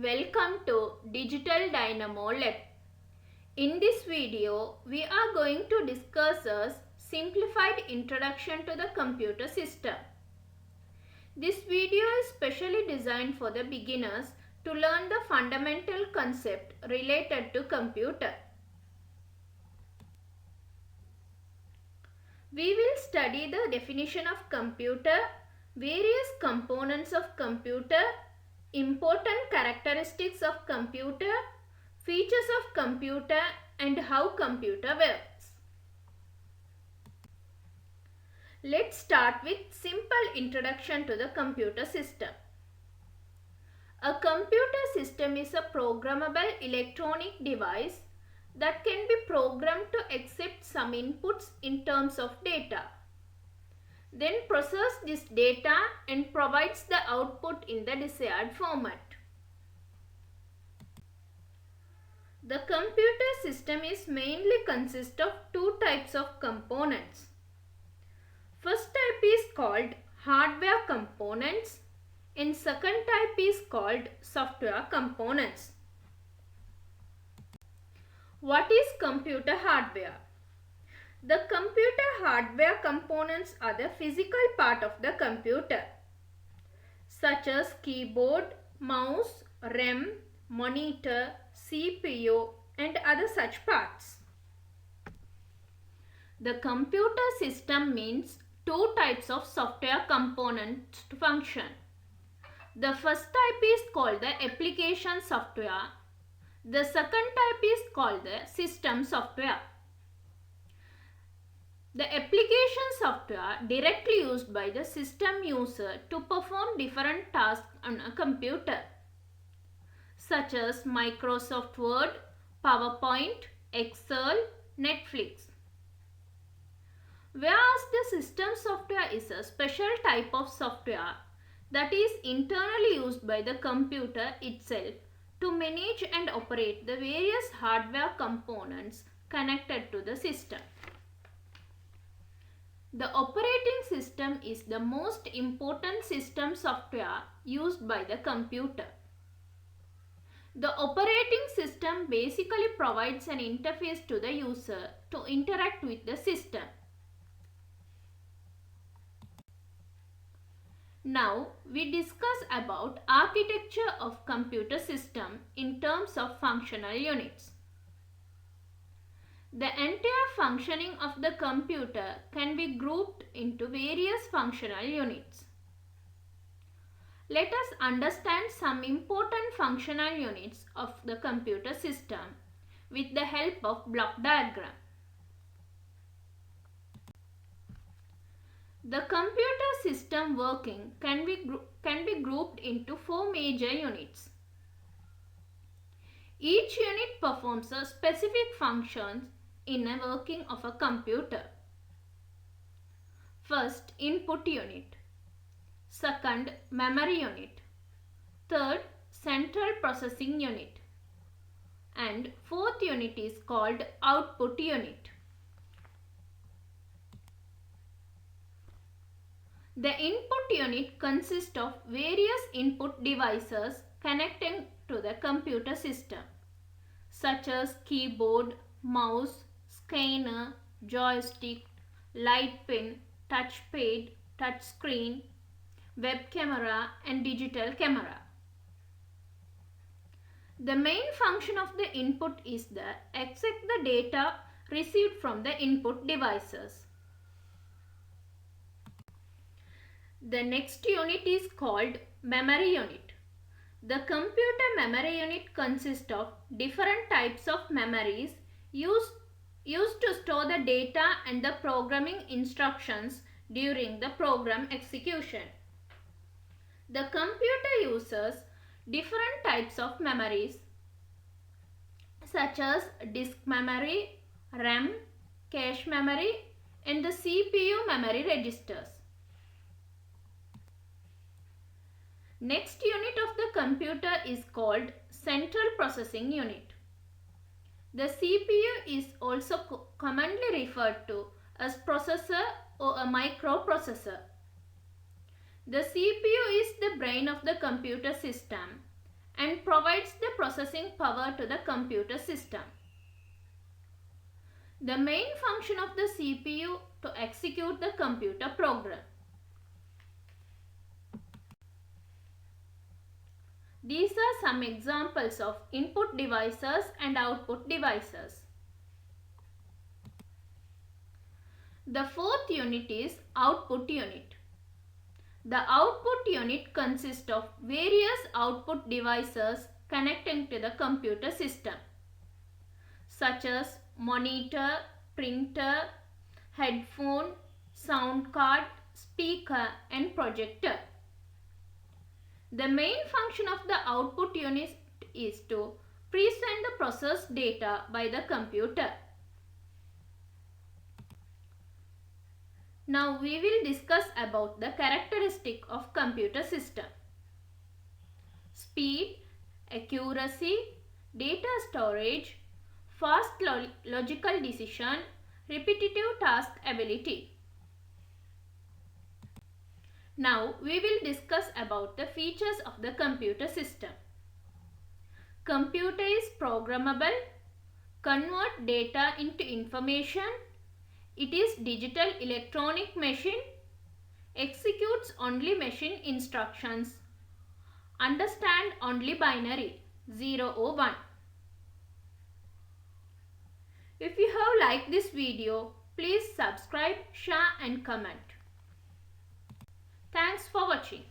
Welcome to Digital Dynamo Lab. In this video, we are going to discuss a simplified introduction to the computer system. This video is specially designed for the beginners to learn the fundamental concept related to computer. We will study the definition of computer, various components of computer, important characteristics of computer, features of computer and how computer works. Let's start with simple introduction to the computer system. A computer system is a programmable electronic device that can be programmed to accept some inputs in terms of data, then process this data and provides the output in the desired format. The computer system is mainly consist of two types of components. First type is called hardware components and second type is called software components. What is computer hardware? The computer hardware components are the physical part of the computer, such as keyboard, mouse, RAM, monitor, CPU and other such parts. The computer system means two types of software components to function. The first type is called the application software. The second type is called the system software. The application software directly used by the system user to perform different tasks on a computer, such as Microsoft Word, PowerPoint, Excel, Netflix. Whereas the system software is a special type of software that is internally used by the computer itself to manage and operate the various hardware components connected to the system. The operating system is the most important system software used by the computer. The operating system basically provides an interface to the user to interact with the system. Now we discuss about architecture of computer system in terms of functional units. The entire functioning of the computer can be grouped into various functional units. Let us understand some important functional units of the computer system with the help of block diagram. The computer system working can be grouped into four major units. Each unit performs a specific function in a working of a computer. First, input unit. Second, memory unit. Third, central processing unit. And fourth unit is called output unit. The input unit consists of various input devices connecting to the computer system, such as keyboard, mouse, scanner, joystick, light pen, touchpad, touch screen, web camera and digital camera. The main function of the input is to accept the data received from the input devices. The next unit is called memory unit. The computer memory unit consists of different types of memories used to store the data and the programming instructions during the program execution. The computer uses different types of memories such as disk memory, RAM, cache memory and the CPU memory registers. Next unit of the computer is called central processing unit. The CPU is also commonly referred to as processor or a microprocessor. The CPU is the brain of the computer system and provides the processing power to the computer system. The main function of the CPU to execute the computer program. These are some examples of input devices and output devices. The fourth unit is output unit. The output unit consists of various output devices connecting to the computer system, such as monitor, printer, headphone, sound card, speaker and projector. The main function of the output unit is to present the processed data by the computer. Now we will discuss about the characteristic of computer system. Speed, accuracy, data storage, fast logical decision, repetitive task ability. Now we will discuss about the features of the computer system. Computer is programmable, convert data into information. It is digital electronic machine, executes only machine instructions, understand only binary 0 or 1. If you have liked this video, please subscribe, share and comment. Thanks for watching.